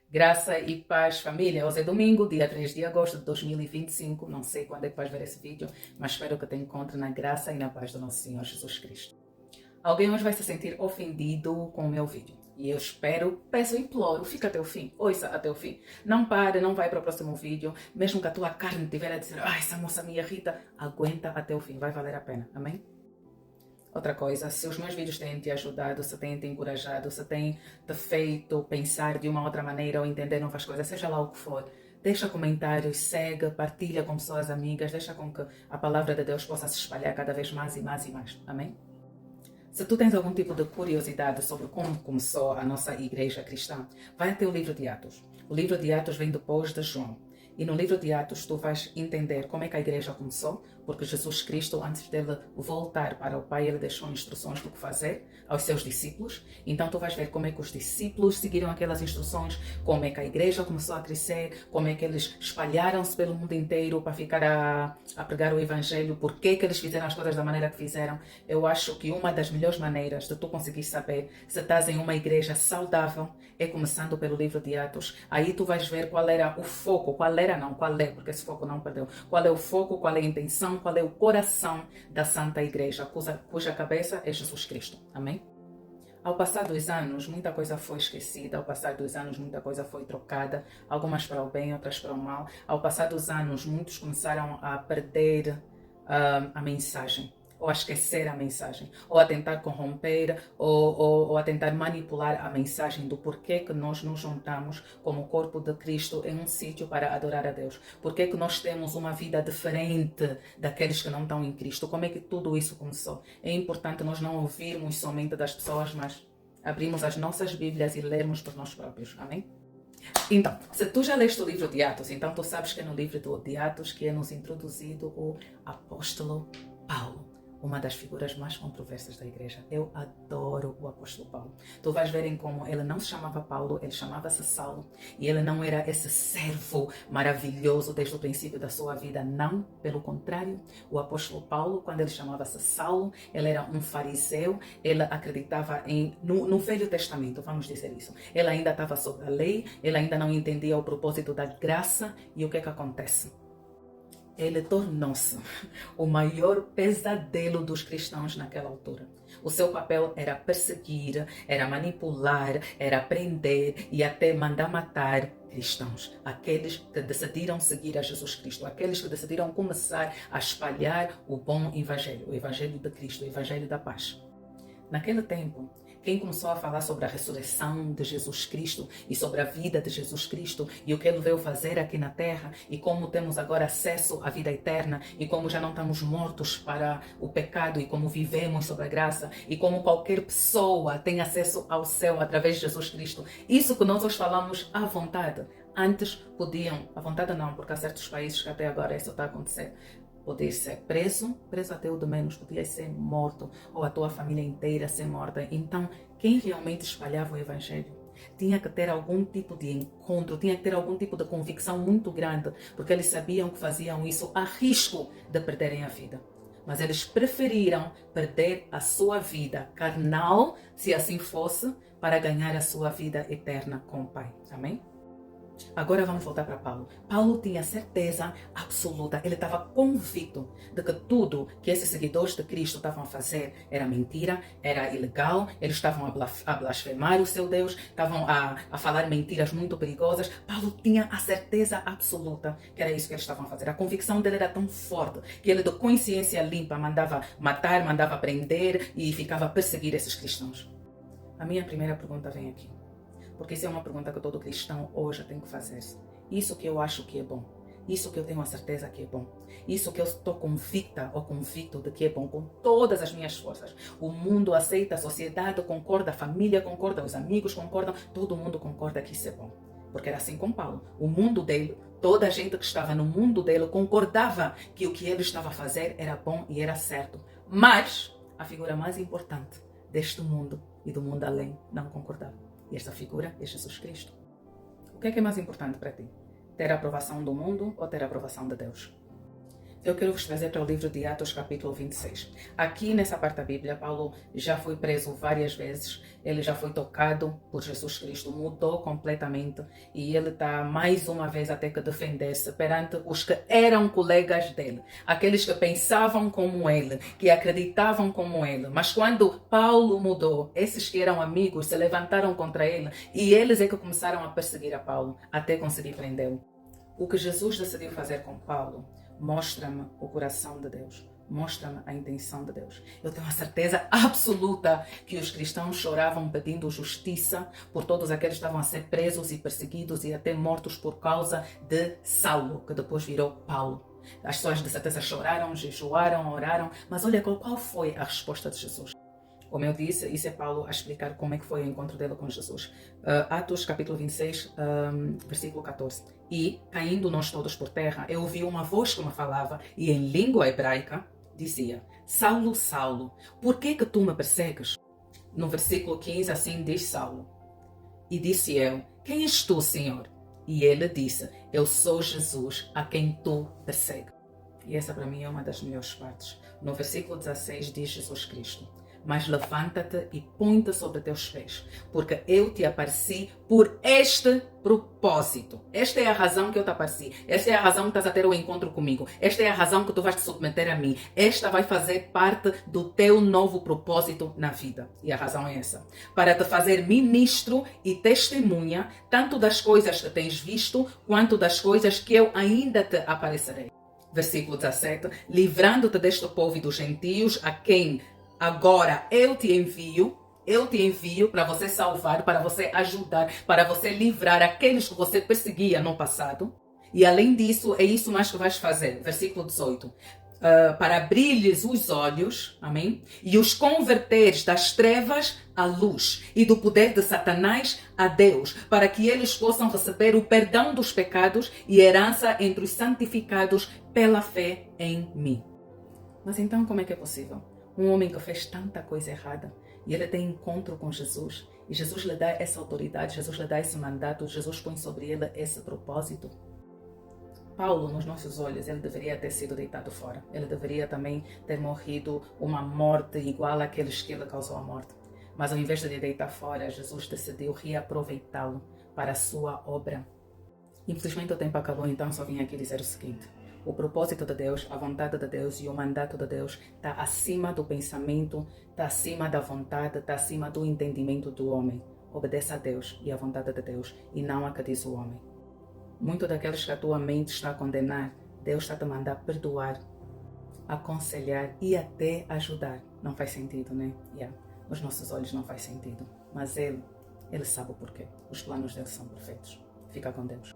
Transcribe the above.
Graça e paz, família. Hoje é domingo, dia 3 de agosto de 2025. Não sei quando é que vais ver esse vídeo, mas espero que te encontre na graça e na paz do nosso Senhor Jesus Cristo. Alguém hoje vai se sentir ofendido com o meu vídeo. E eu espero, peço e imploro, fica até o fim, ouça até o fim. Não pare, não vai para o próximo vídeo. Mesmo que a tua carne estiver a dizer, essa moça me irrita, aguenta até o fim, vai valer a pena. Amém? Outra coisa, se os meus vídeos têm te ajudado, se têm te encorajado, se têm te feito pensar de uma outra maneira ou entender novas coisas, seja lá o que for, deixa comentários, segue, partilha com pessoas amigas, deixa com que a palavra de Deus possa se espalhar cada vez mais e mais e mais. Amém? Se tu tens algum tipo de curiosidade sobre como começou a nossa igreja cristã, vai até o livro de Atos. O livro de Atos vem depois de João. E no livro de Atos tu vais entender como é que a igreja começou, porque Jesus Cristo, antes dele voltar para o Pai, ele deixou instruções do que fazer aos seus discípulos. Então tu vais ver como é que os discípulos seguiram aquelas instruções, como é que a igreja começou a crescer, como é que eles espalharam-se pelo mundo inteiro para ficar a pregar o Evangelho, por que eles fizeram as coisas da maneira que fizeram. Eu acho que uma das melhores maneiras de tu conseguir saber se estás em uma igreja saudável é começando pelo livro de Atos. Aí tu vais ver qual era o foco, qual é, porque esse foco não perdeu. Qual é o foco, qual é a intenção, qual é o coração da Santa Igreja, cuja cabeça é Jesus Cristo. Amém? Ao passar dos anos, muita coisa foi esquecida, ao passar dos anos, muita coisa foi trocada, algumas para o bem, outras para o mal. Ao passar dos anos, muitos começaram a perder a mensagem, ou a esquecer a mensagem, ou a tentar corromper, ou a tentar manipular a mensagem do porquê que nós nos juntamos como corpo de Cristo em um sítio para adorar a Deus. Porquê que nós temos uma vida diferente daqueles que não estão em Cristo. Como é que tudo isso começou? É importante nós não ouvirmos somente das pessoas, mas abrirmos as nossas Bíblias e lermos por nós próprios. Amém? Então, se tu já leste o livro de Atos, então tu sabes que é no livro de Atos que é nos introduzido o apóstolo Paulo, uma das figuras mais controversas da igreja. Eu adoro o apóstolo Paulo. Tu vais ver em como ele não se chamava Paulo, ele chamava-se Saulo. E ele não era esse servo maravilhoso desde o princípio da sua vida. Não, pelo contrário. O apóstolo Paulo, quando ele chamava-se Saulo, ele era um fariseu, ele acreditava no Velho Testamento, vamos dizer isso. Ele ainda estava sob a lei, ele ainda não entendia o propósito da graça. E o que é que acontece? Ele tornou-se o maior pesadelo dos cristãos naquela altura. O seu papel era perseguir, era manipular, era prender e até mandar matar cristãos. Aqueles que decidiram seguir a Jesus Cristo, aqueles que decidiram começar a espalhar o bom evangelho, o evangelho de Cristo, o evangelho da paz. Naquele tempo, quem começou a falar sobre a ressurreição de Jesus Cristo e sobre a vida de Jesus Cristo e o que ele veio fazer aqui na terra e como temos agora acesso à vida eterna e como já não estamos mortos para o pecado e como vivemos sobre a graça e como qualquer pessoa tem acesso ao céu através de Jesus Cristo. Isso que nós hoje falamos à vontade. Antes podiam, à vontade não, porque há certos países que até agora isso está a acontecer. Poder ser preso até o de menos, podia ser morto, ou a tua família inteira ser morta. Então, quem realmente espalhava o Evangelho tinha que ter algum tipo de encontro, tinha que ter algum tipo de convicção muito grande, porque eles sabiam que faziam isso a risco de perderem a vida. Mas eles preferiram perder a sua vida carnal, se assim fosse, para ganhar a sua vida eterna com o Pai. Amém? Agora vamos voltar para Paulo. Paulo tinha certeza absoluta, ele estava convicto de que tudo que esses seguidores de Cristo estavam a fazer era mentira, era ilegal, eles estavam a blasfemar o seu Deus, estavam a falar mentiras muito perigosas. Paulo tinha a certeza absoluta que era isso que eles estavam a fazer. A convicção dele era tão forte que ele, de consciência limpa, mandava matar, mandava prender e ficava a perseguir esses cristãos. A minha primeira pergunta vem aqui. Porque isso é uma pergunta que todo cristão hoje tem que fazer-se. Isso que eu acho que é bom. Isso que eu tenho a certeza que é bom. Isso que eu estou convicta ou convicto de que é bom com todas as minhas forças. O mundo aceita, a sociedade concorda, a família concorda, os amigos concordam, todo mundo concorda que isso é bom. Porque era assim com Paulo. O mundo dele, toda a gente que estava no mundo dele concordava que o que ele estava a fazer era bom e era certo. Mas a figura mais importante deste mundo e do mundo além não concordava. E esta figura é Jesus Cristo. O que é mais importante para ti? Ter a aprovação do mundo ou ter a aprovação de Deus? eu quero vos trazer para o livro de Atos, capítulo 26. Aqui nessa parte da Bíblia, Paulo já foi preso várias vezes, ele já foi tocado por Jesus Cristo, mudou completamente e ele está mais uma vez a ter que defender-se perante os que eram colegas dele, aqueles que pensavam como ele, que acreditavam como ele. Mas quando Paulo mudou, esses que eram amigos se levantaram contra ele e eles é que começaram a perseguir a Paulo até conseguir prendê-lo. O que Jesus decidiu fazer com Paulo mostra-me o coração de Deus, mostra-me a intenção de Deus. Eu tenho a certeza absoluta que os cristãos choravam pedindo justiça por todos aqueles que estavam a ser presos e perseguidos e até mortos por causa de Saulo, que depois virou Paulo. As pessoas de certeza choraram, jejuaram, oraram, mas olha qual foi a resposta de Jesus. Como eu disse, isso é Paulo a explicar como é que foi o encontro dele com Jesus. Atos capítulo 26, versículo 14. E, caindo nós todos por terra, eu ouvi uma voz que me falava, e em língua hebraica dizia: Saulo, Saulo, por que tu me persegues? No versículo 15 assim diz Saulo: E disse eu: Quem és tu, Senhor? E ele disse: Eu sou Jesus, a quem tu persegues. E essa para mim é uma das melhores partes. No versículo 16 diz Jesus Cristo: Mas levanta-te e põe-te sobre teus pés, porque eu te apareci por este propósito. Esta é a razão que eu te apareci. Esta é a razão que estás a ter o encontro comigo. Esta é a razão que tu vais te submeter a mim. Esta vai fazer parte do teu novo propósito na vida. E a razão é essa: para te fazer ministro e testemunha, tanto das coisas que tens visto, quanto das coisas que eu ainda te aparecerei. Versículo 17. Livrando-te deste povo e dos gentios, a quem agora eu te envio para você salvar, para você ajudar, para você livrar aqueles que você perseguia no passado. E além disso, é isso mais que vais fazer. Versículo 18. Para abrir-lhes os olhos, amém? E os converteres das trevas à luz e do poder de Satanás a Deus, para que eles possam receber o perdão dos pecados e herança entre os santificados pela fé em mim. Mas então como é que é possível? Um homem que fez tanta coisa errada e ele tem encontro com Jesus e Jesus lhe dá essa autoridade, Jesus lhe dá esse mandato, Jesus põe sobre ele esse propósito. Paulo, nos nossos olhos, ele deveria ter sido deitado fora. Ele deveria também ter morrido uma morte igual àqueles que ele causou a morte. Mas ao invés de lhe deitar fora, Jesus decidiu reaproveitá-lo para a sua obra. Infelizmente o tempo acabou, então só vim aqui dizer o seguinte: o propósito de Deus, a vontade de Deus e o mandato de Deus está acima do pensamento, está acima da vontade, está acima do entendimento do homem. Obedeça a Deus e à vontade de Deus e não a que diz o homem. Muito daqueles que a tua mente está a condenar, Deus está a te mandar perdoar, aconselhar e até ajudar. Não faz sentido, né? Nos nossos olhos não faz sentido. Mas Ele sabe o porquê. Os planos dele são perfeitos. Fica com Deus.